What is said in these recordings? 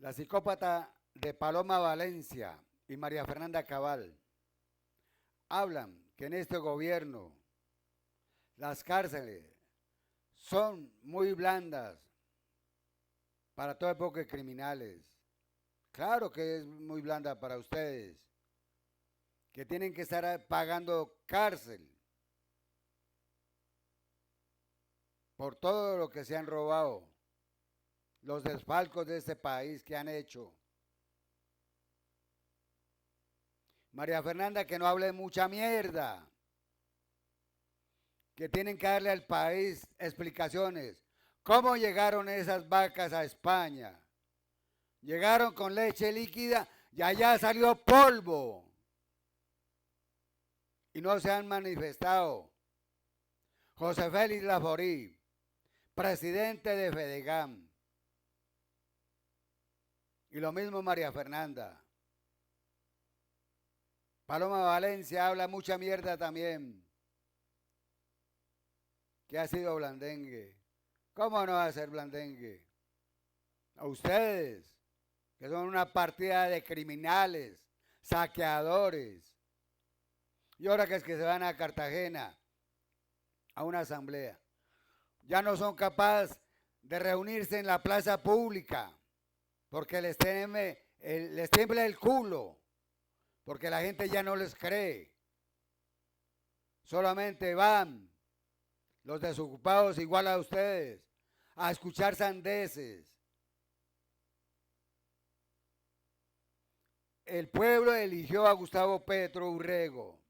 La psicópata de Paloma Valencia y María Fernanda Cabal hablan que en este gobierno las cárceles son muy blandas para todo tipo de criminales. Claro que es muy blanda para ustedes, que tienen que estar pagando cárcel por todo lo que se han robado, los desfalcos de este país que han hecho. María Fernanda, que no hable mucha mierda, que tienen que darle al país explicaciones. ¿Cómo llegaron esas vacas a España? Llegaron con leche líquida y allá salió polvo. Y no se han manifestado. José Félix Laforí, presidente de Fedegam. Y lo mismo María Fernanda. Paloma Valencia habla mucha mierda también. Que ha sido blandengue. ¿Cómo no va a ser blandengue? A ustedes, que son una partida de criminales, saqueadores. Y ahora que es que se van a Cartagena a una asamblea, ya no son capaces de reunirse en la plaza pública porque les tiembla el culo, porque la gente ya no les cree. Solamente van los desocupados igual a ustedes a escuchar sandeces. El pueblo eligió a Gustavo Petro Urrego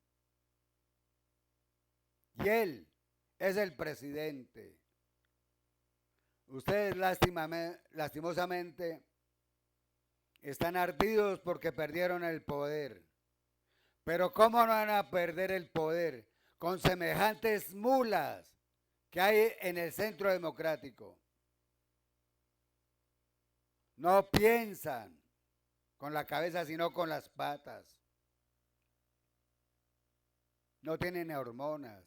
y él es el presidente. Ustedes lastimosamente están ardidos porque perdieron el poder. Pero ¿cómo no van a perder el poder con semejantes mulas que hay en el centro democrático? No piensan con la cabeza sino con las patas. No tienen hormonas.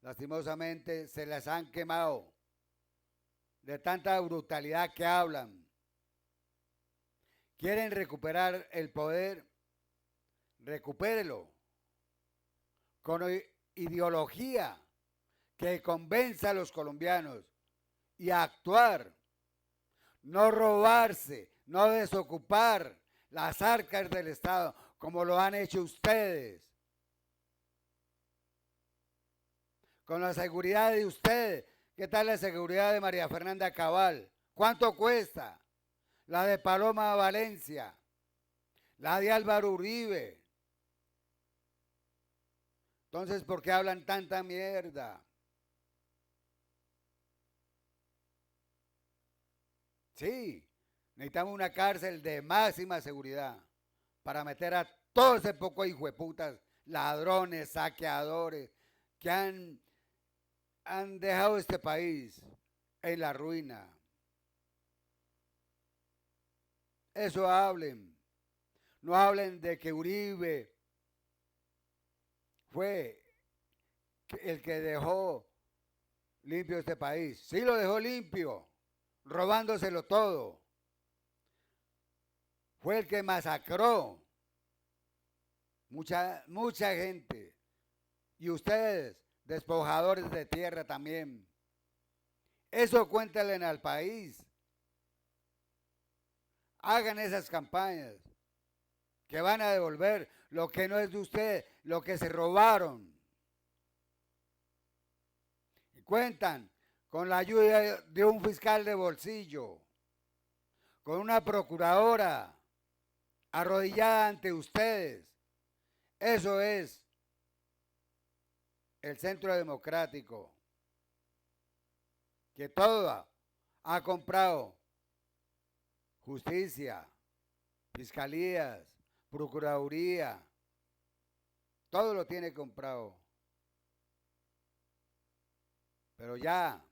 Lastimosamente se las han quemado de tanta brutalidad que hablan. ¿Quieren recuperar el poder? Recupérelo con ideología que convenza a los colombianos y a actuar, no robarse, no desocupar las arcas del Estado como lo han hecho ustedes. Con la seguridad de ustedes, ¿qué tal la seguridad de María Fernanda Cabal? ¿Cuánto cuesta? La de Paloma Valencia, la de Álvaro Uribe. Entonces, ¿por qué hablan tanta mierda? Sí, necesitamos una cárcel de máxima seguridad para meter a todo ese poco de hijueputas, ladrones, saqueadores, que han dejado este país en la ruina. Eso hablen. No hablen de que Uribe fue el que dejó limpio este país. Sí lo dejó limpio, robándoselo todo. Fue el que masacró mucha gente. Y ustedes, despojadores de tierra también. Eso cuéntenle al país. Hagan esas campañas que van a devolver lo que no es de ustedes, lo que se robaron. Y cuentan con la ayuda de un fiscal de bolsillo, con una procuradora arrodillada ante ustedes. Eso es el centro democrático, que todo ha comprado justicia, fiscalías, procuraduría, todo lo tiene comprado. Pero ya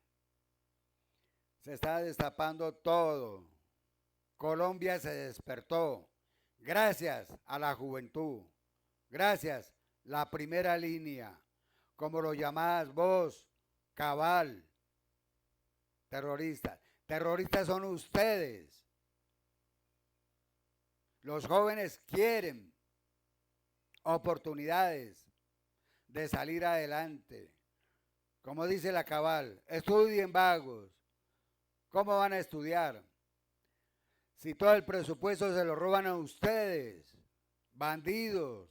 se está destapando todo. Colombia se despertó gracias a la juventud, gracias la primera línea, como lo llamás vos, Cabal, terroristas. Terroristas son ustedes. Los jóvenes quieren oportunidades de salir adelante. Como dice la Cabal, estudien vagos. ¿Cómo van a estudiar? Si todo el presupuesto se lo roban a ustedes, bandidos.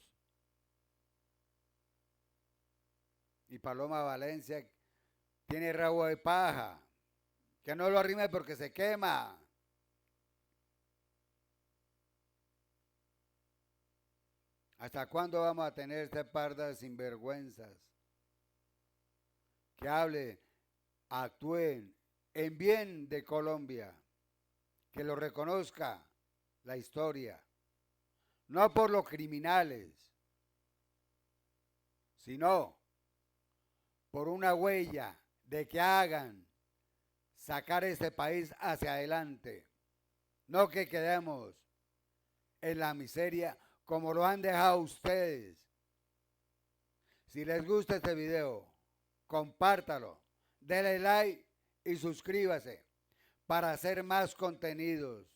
Y Paloma Valencia tiene rabo de paja. Que no lo arrime porque se quema. ¿Hasta cuándo vamos a tener este par de sinvergüenzas? Que hablen, actúen en bien de Colombia. Que lo reconozca la historia. No por los criminales, sino por una huella de que hagan sacar este país hacia adelante. No que quedemos en la miseria como lo han dejado ustedes. Si les gusta este video, compártalo, denle like y suscríbase para hacer más contenidos.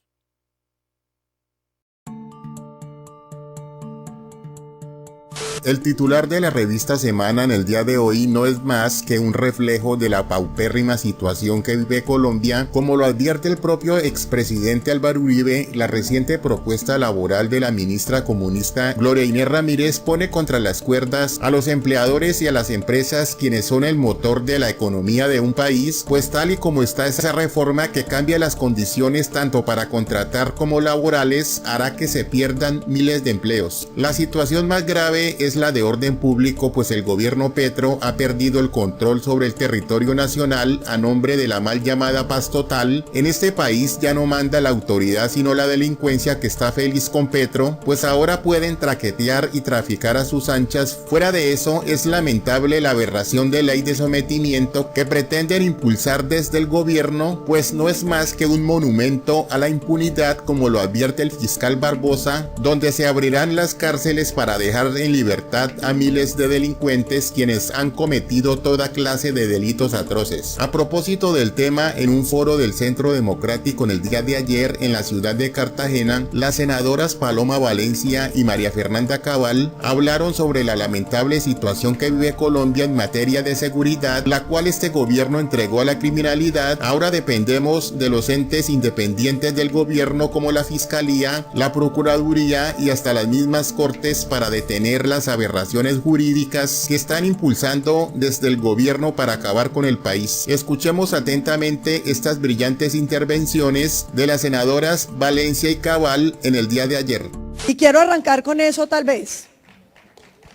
El titular de la revista Semana en el día de hoy no es más que un reflejo de la paupérrima situación que vive Colombia. Como lo advierte el propio expresidente Álvaro Uribe, la reciente propuesta laboral de la ministra comunista Gloria Inés Ramírez pone contra las cuerdas a los empleadores y a las empresas, quienes son el motor de la economía de un país, pues tal y como está esa reforma que cambia las condiciones tanto para contratar como laborales, hará que se pierdan miles de empleos. La situación más grave es la de orden público, pues el gobierno Petro ha perdido el control sobre el territorio nacional a nombre de la mal llamada paz total. En este país ya no manda la autoridad sino la delincuencia, que está feliz con Petro, pues ahora pueden traquetear y traficar a sus anchas. Fuera de eso, es lamentable la aberración de ley de sometimiento que pretenden impulsar desde el gobierno, pues no es más que un monumento a la impunidad, como lo advierte el fiscal Barbosa, donde se abrirán las cárceles para dejar en libertad a miles de delincuentes quienes han cometido toda clase de delitos atroces. A propósito del tema, en un foro del Centro Democrático en el día de ayer en la ciudad de Cartagena, las senadoras Paloma Valencia y María Fernanda Cabal hablaron sobre la lamentable situación que vive Colombia en materia de seguridad, la cual este gobierno entregó a la criminalidad. Ahora dependemos de los entes independientes del gobierno como la Fiscalía, la Procuraduría y hasta las mismas Cortes para detener las aberraciones jurídicas que están impulsando desde el gobierno para acabar con el país. Escuchemos atentamente estas brillantes intervenciones de las senadoras Valencia y Cabal en el día de ayer. Y quiero arrancar con eso tal vez,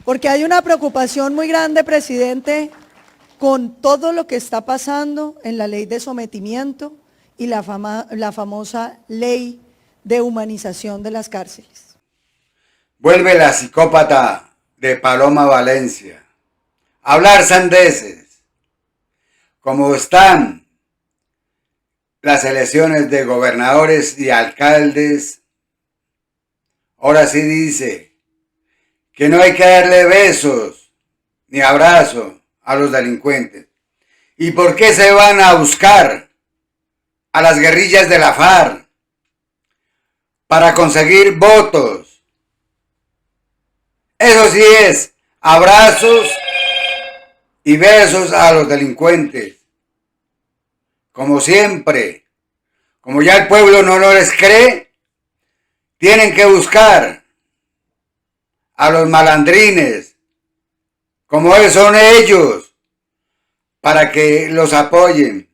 porque hay una preocupación muy grande, presidente, con todo lo que está pasando en la ley de sometimiento y la famosa ley de humanización de las cárceles. Vuelve la psicópata de Paloma Valencia a hablar sandeces. Como están las elecciones de gobernadores y alcaldes, ahora sí dice que no hay que darle besos ni abrazos a los delincuentes. ¿Y por qué se van a buscar a las guerrillas de la FARC? Para conseguir votos. Eso sí es abrazos y besos a los delincuentes. Como siempre, como ya el pueblo no les cree, tienen que buscar a los malandrines, como son ellos, para que los apoyen.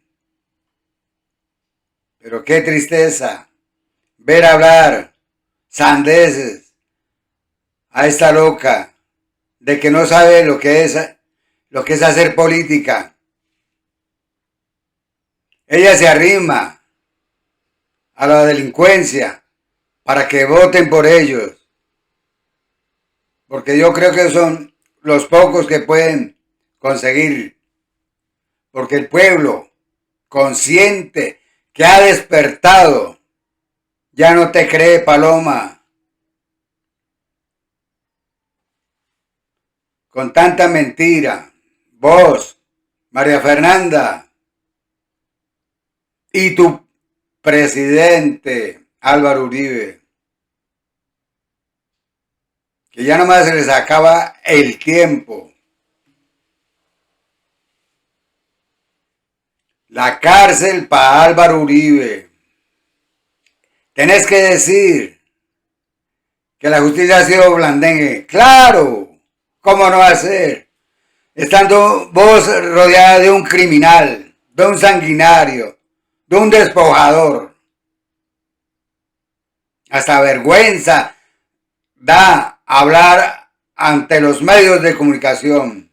Pero qué tristeza ver hablar sandeces a esta loca de que no sabe lo que es hacer política. Ella se arrima a la delincuencia para que voten por ellos, porque yo creo que son los pocos que pueden conseguir, porque el pueblo consciente que ha despertado ya no te cree, Paloma. Con tanta mentira, vos, María Fernanda, y tu presidente Álvaro Uribe, que ya nomás se les acaba el tiempo. La cárcel para Álvaro Uribe. Tenés que decir que la justicia ha sido blandengue. ¡Claro! ¿Cómo no va a ser? Estando vos rodeada de un criminal, de un sanguinario, de un despojador. Hasta vergüenza da hablar ante los medios de comunicación.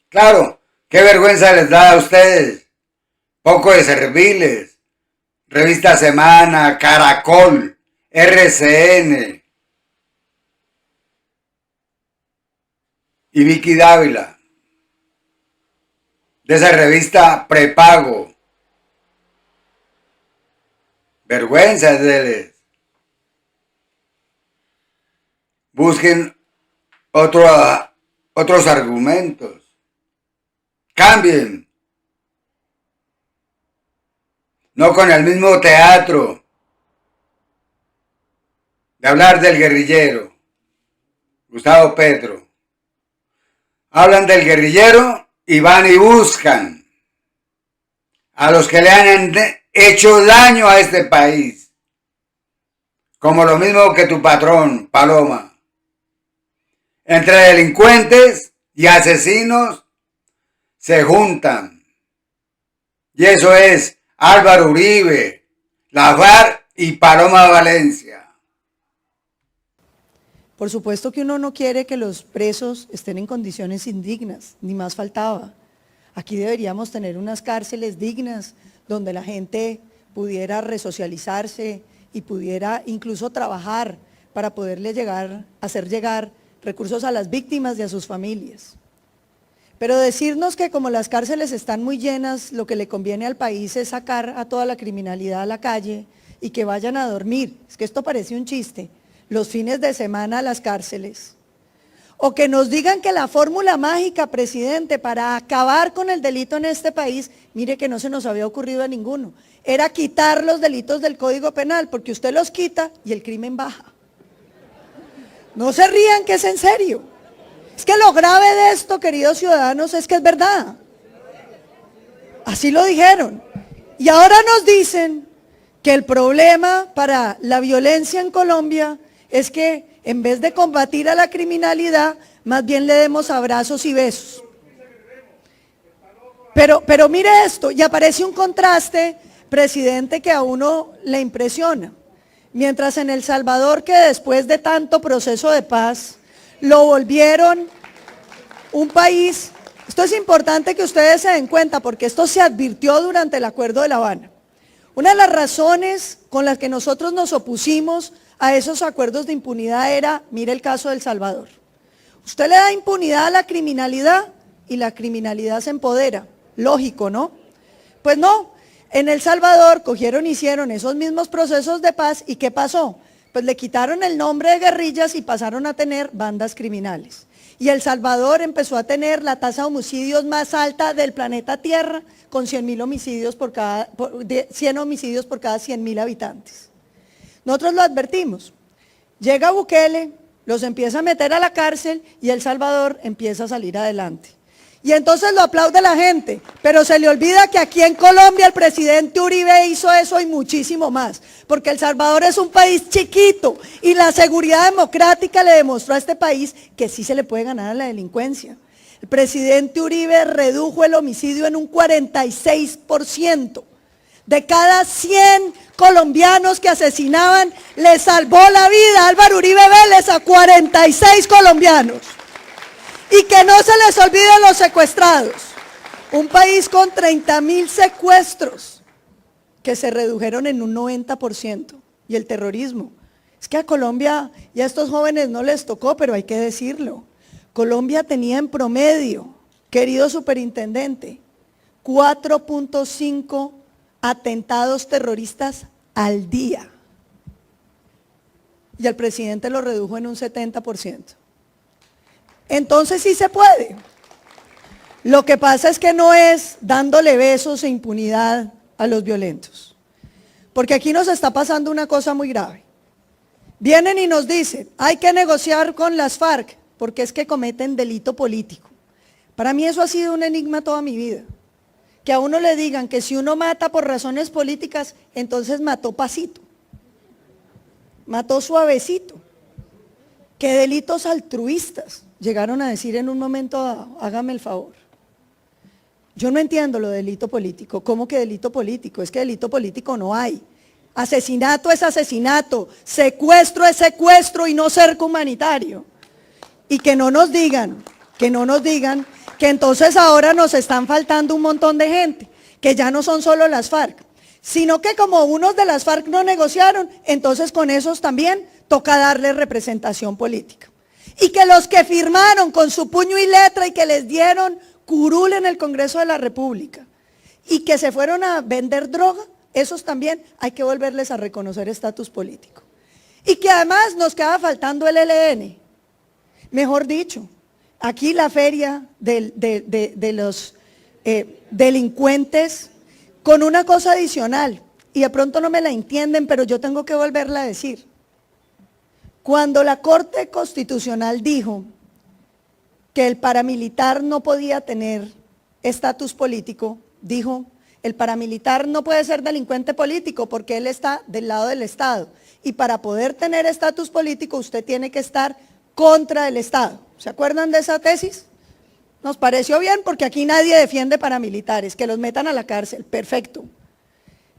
Claro, qué vergüenza les da a ustedes. Poco de serviles. Revista Semana, Caracol, RCN y Vicky Dávila. De esa revista prepago. Vergüenza de busquen otros argumentos. Cambien. No con el mismo teatro de hablar del guerrillero, Gustavo Petro. Hablan del guerrillero y van y buscan a los que le han hecho daño a este país. Como lo mismo que tu patrón, Paloma. Entre delincuentes y asesinos se juntan. Y eso es Álvaro Uribe, la FARC y Paloma Valencia. Por supuesto que uno no quiere que los presos estén en condiciones indignas, ni más faltaba. Aquí deberíamos tener unas cárceles dignas donde la gente pudiera resocializarse y pudiera incluso trabajar para poderle hacer llegar recursos a las víctimas y a sus familias. Pero decirnos que como las cárceles están muy llenas, lo que le conviene al país es sacar a toda la criminalidad a la calle y que vayan a dormir. Es que esto parece un chiste. Los fines de semana a las cárceles. O que nos digan que la fórmula mágica, presidente, para acabar con el delito en este país, mire que no se nos había ocurrido a ninguno, era quitar los delitos del Código Penal, porque usted los quita y el crimen baja. No se rían, que es en serio. Es que lo grave de esto, queridos ciudadanos, es que es verdad. Así lo dijeron. Y ahora nos dicen que el problema para la violencia en Colombia es que en vez de combatir a la criminalidad, más bien le demos abrazos y besos. Pero mire esto, y aparece un contraste, presidente, que a uno le impresiona. Mientras en El Salvador, que después de tanto proceso de paz, lo volvieron un país, esto es importante que ustedes se den cuenta, porque esto se advirtió durante el Acuerdo de La Habana. Una de las razones con las que nosotros nos opusimos a esos acuerdos de impunidad era, mire el caso de El Salvador. Usted le da impunidad a la criminalidad y la criminalidad se empodera. Lógico, ¿no? Pues no, en El Salvador cogieron y hicieron esos mismos procesos de paz y ¿qué pasó? Pues le quitaron el nombre de guerrillas y pasaron a tener bandas criminales. Y El Salvador empezó a tener la tasa de homicidios más alta del planeta Tierra, con 100 homicidios por cada 100.000 habitantes. Nosotros lo advertimos. Llega Bukele, los empieza a meter a la cárcel y El Salvador empieza a salir adelante. Y entonces lo aplaude la gente, pero se le olvida que aquí en Colombia el presidente Uribe hizo eso y muchísimo más, porque El Salvador es un país chiquito y la seguridad democrática le demostró a este país que sí se le puede ganar a la delincuencia. El presidente Uribe redujo el homicidio en un 46%. De cada 100 colombianos que asesinaban, le salvó la vida Álvaro Uribe Vélez a 46 colombianos. Y que no se les olviden los secuestrados. Un país con 30.000 secuestros que se redujeron en un 90%. Y el terrorismo. Es que a Colombia y a estos jóvenes no les tocó, pero hay que decirlo. Colombia tenía en promedio, querido superintendente, 4.5 atentados terroristas al día. Y el presidente lo redujo en un 70%. Entonces sí se puede. Lo que pasa es que no es dándole besos e impunidad a los violentos. Porque aquí nos está pasando una cosa muy grave. Vienen y nos dicen, hay que negociar con las FARC, porque es que cometen delito político. Para mí eso ha sido un enigma toda mi vida. Que a uno le digan que si uno mata por razones políticas, entonces mató pasito, mató suavecito. ¿Qué delitos altruistas llegaron a decir en un momento dado? Hágame el favor. Yo no entiendo lo de delito político. ¿Cómo que delito político? Es que delito político no hay. Asesinato es asesinato, secuestro es secuestro y no cerco humanitario. Y que no nos digan que entonces ahora nos están faltando un montón de gente, que ya no son solo las FARC, sino que como unos de las FARC no negociaron, entonces con esos también toca darles representación política. Y que los que firmaron con su puño y letra y que les dieron curul en el Congreso de la República y que se fueron a vender droga, esos también hay que volverles a reconocer estatus político. Y que además nos queda faltando el ELN. Mejor dicho, aquí la feria de los delincuentes con una cosa adicional, y de pronto no me la entienden, pero yo tengo que volverla a decir. Cuando la Corte Constitucional dijo que el paramilitar no podía tener estatus político, dijo, el paramilitar no puede ser delincuente político porque él está del lado del Estado. Y para poder tener estatus político usted tiene que estar contra el Estado. ¿Se acuerdan de esa tesis? Nos pareció bien porque aquí nadie defiende paramilitares, que los metan a la cárcel, perfecto.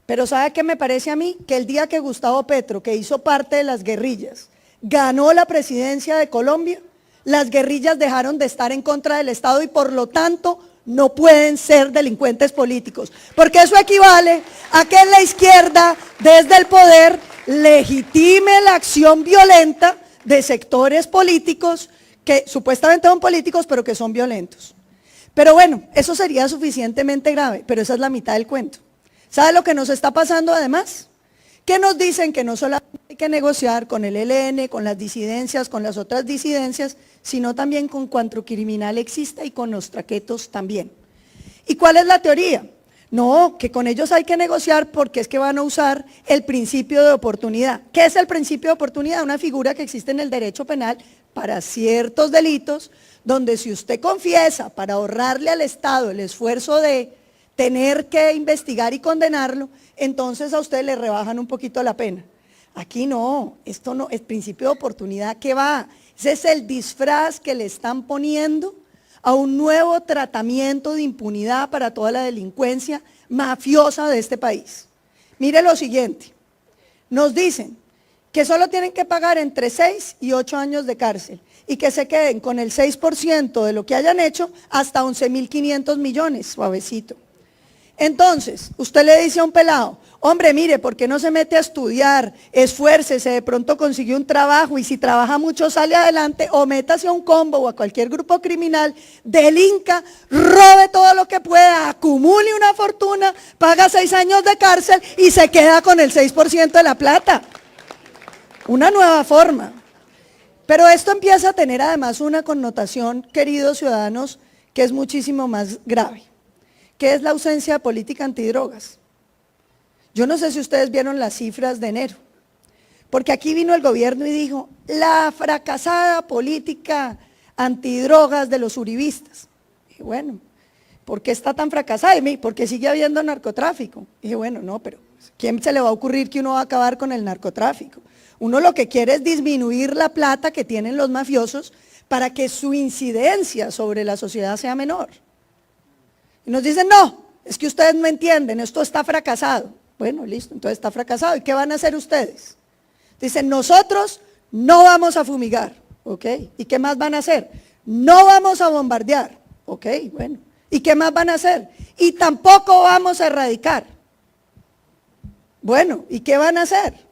Pero ¿sabe qué me parece a mí? Que el día que Gustavo Petro, que hizo parte de las guerrillas, ganó la presidencia de Colombia, las guerrillas dejaron de estar en contra del Estado y por lo tanto no pueden ser delincuentes políticos, porque eso equivale a que la izquierda desde el poder legitime la acción violenta de sectores políticos que supuestamente son políticos pero que son violentos. Pero bueno, eso sería suficientemente grave, pero esa es la mitad del cuento. ¿Sabe lo que nos está pasando además? Que nos dicen que no solamente hay que negociar con el ELN, con las disidencias, con las otras disidencias, sino también con cuanto criminal exista y con los traquetos también. ¿Y cuál es la teoría? No, que con ellos hay que negociar porque es que van a usar el principio de oportunidad. ¿Qué es el principio de oportunidad? Una figura que existe en el derecho penal para ciertos delitos, donde si usted confiesa para ahorrarle al Estado el esfuerzo de tener que investigar y condenarlo, entonces a usted le rebajan un poquito la pena. Aquí no, esto no, el principio de oportunidad, ¿qué va? Ese es el disfraz que le están poniendo a un nuevo tratamiento de impunidad para toda la delincuencia mafiosa de este país. Mire lo siguiente, nos dicen que solo tienen que pagar entre 6 y 8 años de cárcel y que se queden con el 6% de lo que hayan hecho hasta 11.500 millones, suavecito. Entonces, usted le dice a un pelado, hombre, mire, ¿por qué no se mete a estudiar? Esfuércese, de pronto consigue un trabajo y si trabaja mucho sale adelante o métase a un combo o a cualquier grupo criminal, delinca, robe todo lo que pueda, acumule una fortuna, paga 6 años de cárcel y se queda con el 6% de la plata. Una nueva forma. Pero esto empieza a tener además una connotación, queridos ciudadanos, que es muchísimo más grave, que es la ausencia de política antidrogas. Yo no sé si ustedes vieron las cifras de enero, porque aquí vino el gobierno y dijo, la fracasada política antidrogas de los uribistas. Y bueno, ¿por qué está tan fracasada? Y porque sigue habiendo narcotráfico. Y dije, bueno, no, pero ¿quién se le va a ocurrir que uno va a acabar con el narcotráfico? Uno lo que quiere es disminuir la plata que tienen los mafiosos para que su incidencia sobre la sociedad sea menor. Y nos dicen, no, es que ustedes no entienden, esto está fracasado. Bueno, listo, entonces está fracasado. ¿Y qué van a hacer ustedes? Dicen, nosotros no vamos a fumigar, ¿ok? ¿Y qué más van a hacer? No vamos a bombardear, ¿ok? Bueno, ¿y qué más van a hacer? Y tampoco vamos a erradicar. Bueno, ¿y qué van a hacer?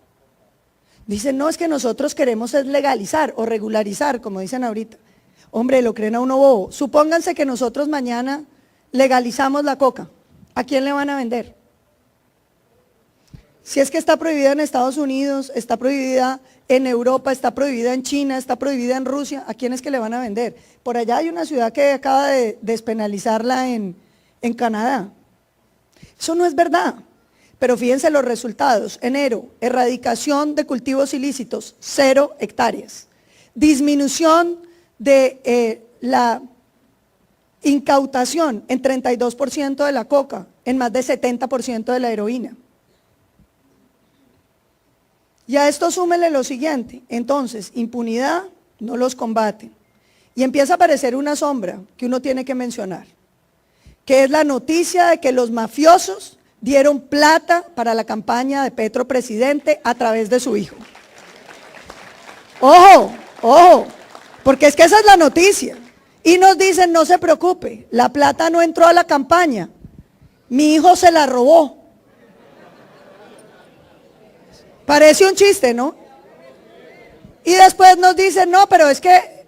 Dicen, no, es que nosotros queremos es legalizar o regularizar, como dicen ahorita. Hombre, lo creen a uno bobo. Supónganse que nosotros mañana legalizamos la coca. ¿A quién le van a vender? Si es que está prohibida en Estados Unidos, está prohibida en Europa, está prohibida en China, está prohibida en Rusia, ¿a quién es que le van a vender? Por allá hay una ciudad que acaba de despenalizarla en Canadá. Eso no es verdad. Pero fíjense los resultados. Enero, erradicación de cultivos ilícitos, 0 hectáreas. Disminución de la incautación en 32% de la coca, en más de 70% de la heroína. Y a esto súmele lo siguiente, entonces, impunidad, no los combaten. Y empieza a aparecer una sombra que uno tiene que mencionar, que es la noticia de que los mafiosos dieron plata para la campaña de Petro presidente a través de su hijo. Ojo, ojo, porque es que esa es la noticia. Y nos dicen, no se preocupe, la plata no entró a la campaña, mi hijo se la robó. Parece un chiste, ¿no? Y después nos dicen, no, pero es que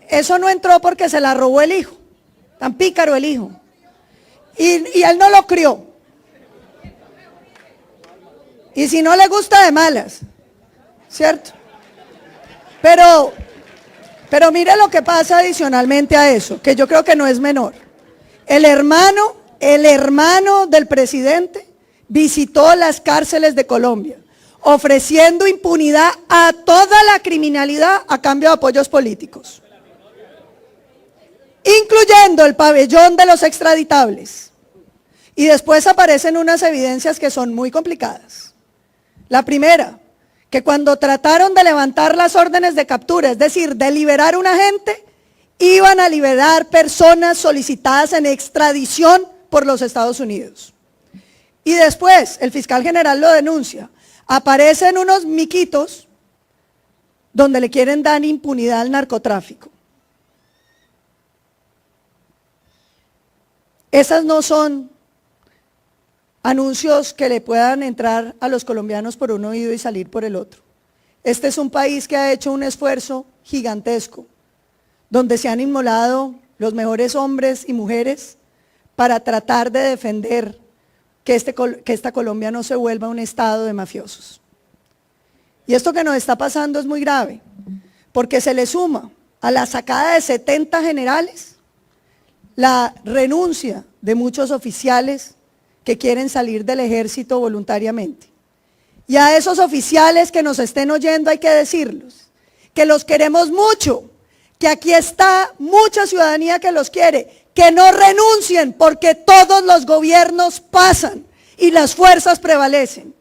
eso no entró porque se la robó el hijo, tan pícaro el hijo. Y él no lo crió. Y si no le gusta, de malas, ¿cierto? Pero mire lo que pasa adicionalmente a eso, que yo creo que no es menor. El hermano del presidente visitó las cárceles de Colombia, ofreciendo impunidad a toda la criminalidad a cambio de apoyos políticos, incluyendo el pabellón de los extraditables. Y después aparecen unas evidencias que son muy complicadas. La primera, que cuando trataron de levantar las órdenes de captura, es decir, de liberar a una gente, iban a liberar personas solicitadas en extradición por los Estados Unidos. Y después, el fiscal general lo denuncia, aparecen unos miquitos donde le quieren dar impunidad al narcotráfico. Esas no son anuncios que le puedan entrar a los colombianos por un oído y salir por el otro. Este es un país que ha hecho un esfuerzo gigantesco, donde se han inmolado los mejores hombres y mujeres para tratar de defender que esta Colombia no se vuelva un estado de mafiosos. Y esto que nos está pasando es muy grave, porque se le suma a la sacada de 70 generales la renuncia de muchos oficiales que quieren salir del ejército voluntariamente. Y a esos oficiales que nos estén oyendo hay que decirles que los queremos mucho, que aquí está mucha ciudadanía que los quiere, que no renuncien porque todos los gobiernos pasan y las fuerzas prevalecen.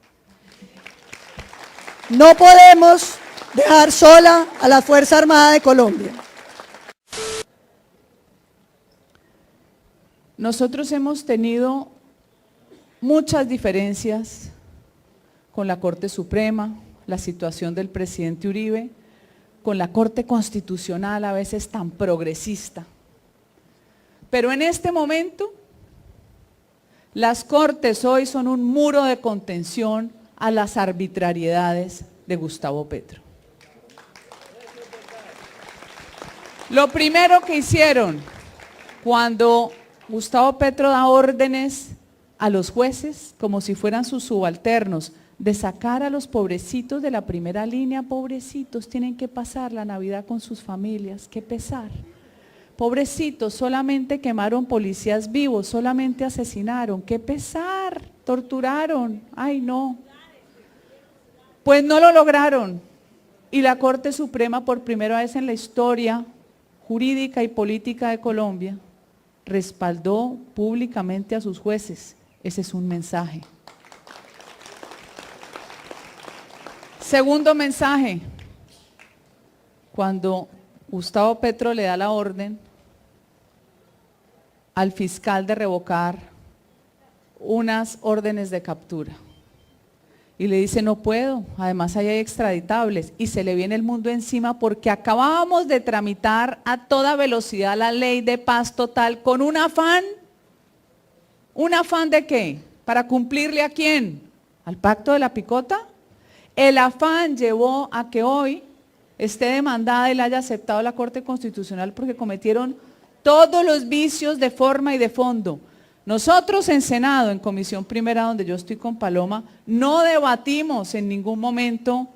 No podemos dejar sola a la Fuerza Armada de Colombia. Nosotros hemos tenido muchas diferencias con la Corte Suprema, la situación del presidente Uribe, con la Corte Constitucional a veces tan progresista. Pero en este momento, las Cortes hoy son un muro de contención a las arbitrariedades de Gustavo Petro. Lo primero que hicieron cuando Gustavo Petro da órdenes a los jueces, como si fueran sus subalternos, de sacar a los pobrecitos de la primera línea, pobrecitos, tienen que pasar la Navidad con sus familias, qué pesar. Pobrecitos, solamente quemaron policías vivos, solamente asesinaron, qué pesar, torturaron, ay no. Pues no lo lograron. Y la Corte Suprema, por primera vez en la historia jurídica y política de Colombia, respaldó públicamente a sus jueces. Ese es un mensaje. Segundo mensaje, cuando Gustavo Petro le da la orden al fiscal de revocar unas órdenes de captura y le dice no puedo, además ahí hay extraditables, y se le viene el mundo encima porque acabábamos de tramitar a toda velocidad la ley de paz total con un afán ¿de qué? ¿Para cumplirle a quién? ¿Al pacto de la picota? El afán llevó a que hoy esté demandada y la haya aceptado la Corte Constitucional porque cometieron todos los vicios de forma y de fondo. Nosotros en Senado, en Comisión Primera, donde yo estoy con Paloma, no debatimos en ningún momento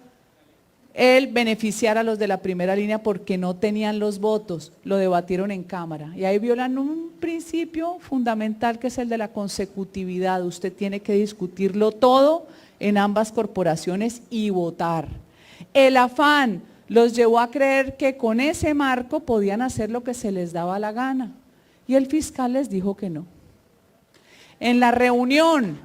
el beneficiar a los de la primera línea porque no tenían los votos, lo debatieron en Cámara. Y ahí violan un principio fundamental que es el de la consecutividad. Usted tiene que discutirlo todo en ambas corporaciones y votar. El afán los llevó a creer que con ese marco podían hacer lo que se les daba la gana. Y el fiscal les dijo que no. En la reunión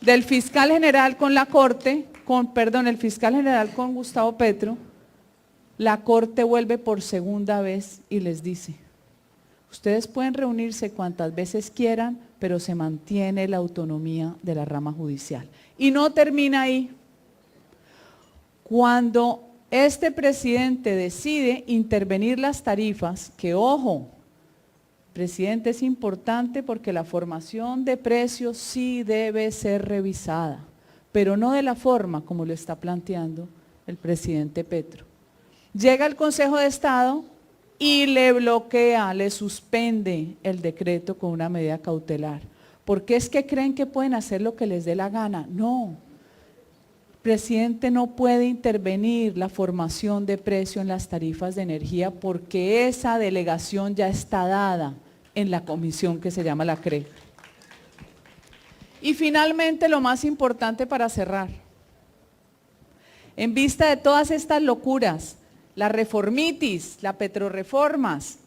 del fiscal general con la Corte, el fiscal general con Gustavo Petro, la Corte vuelve por segunda vez y les dice, ustedes pueden reunirse cuantas veces quieran, pero se mantiene la autonomía de la rama judicial. Y no termina ahí. Cuando este presidente decide intervenir las tarifas, que ojo, presidente, es importante porque la formación de precios sí debe ser revisada, pero no de la forma como lo está planteando el presidente Petro. Llega el Consejo de Estado y le bloquea, le suspende el decreto con una medida cautelar. ¿Por qué es que creen que pueden hacer lo que les dé la gana? No. El presidente no puede intervenir la formación de precio en las tarifas de energía porque esa delegación ya está dada en la comisión que se llama la CRE. Y finalmente, lo más importante para cerrar. En vista de todas estas locuras, la reformitis, la petrorreformas,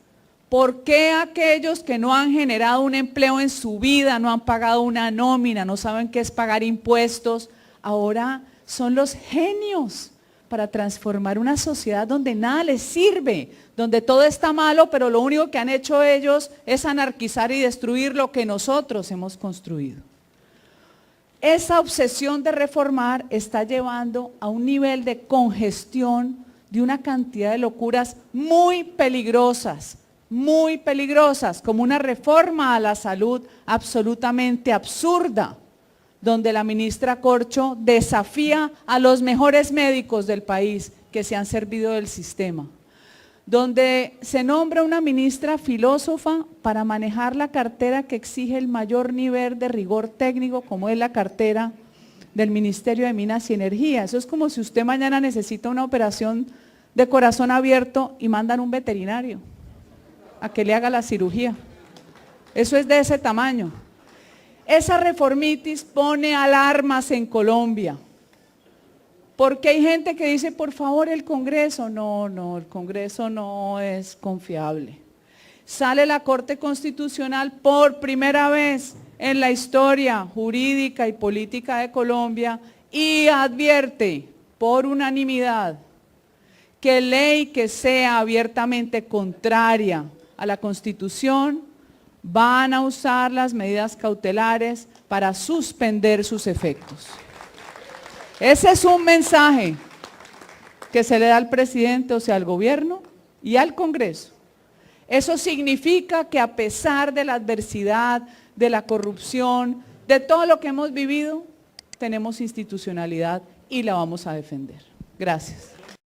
¿por qué aquellos que no han generado un empleo en su vida, no han pagado una nómina, no saben qué es pagar impuestos, ahora son los genios para transformar una sociedad donde nada les sirve, donde todo está malo, pero lo único que han hecho ellos es anarquizar y destruir lo que nosotros hemos construido? Esa obsesión de reformar está llevando a un nivel de congestión de una cantidad de locuras muy peligrosas, como una reforma a la salud absolutamente absurda, donde la ministra Corcho desafía a los mejores médicos del país que se han servido del sistema, donde se nombra una ministra filósofa para manejar la cartera que exige el mayor nivel de rigor técnico, como es la cartera del Ministerio de Minas y Energía. Eso es como si usted mañana necesita una operación de corazón abierto y mandan un veterinario a que le haga la cirugía. Eso es de ese tamaño. Esa reformitis pone alarmas en Colombia, porque hay gente que dice, por favor, el Congreso. No, el Congreso no es confiable. Sale la Corte Constitucional por primera vez en la historia jurídica y política de Colombia y advierte por unanimidad que ley que sea abiertamente contraria a la Constitución van a usar las medidas cautelares para suspender sus efectos. Ese es un mensaje que se le da al presidente, o sea, al gobierno y al Congreso. Eso significa que a pesar de la adversidad, de la corrupción, de todo lo que hemos vivido, tenemos institucionalidad y la vamos a defender. Gracias.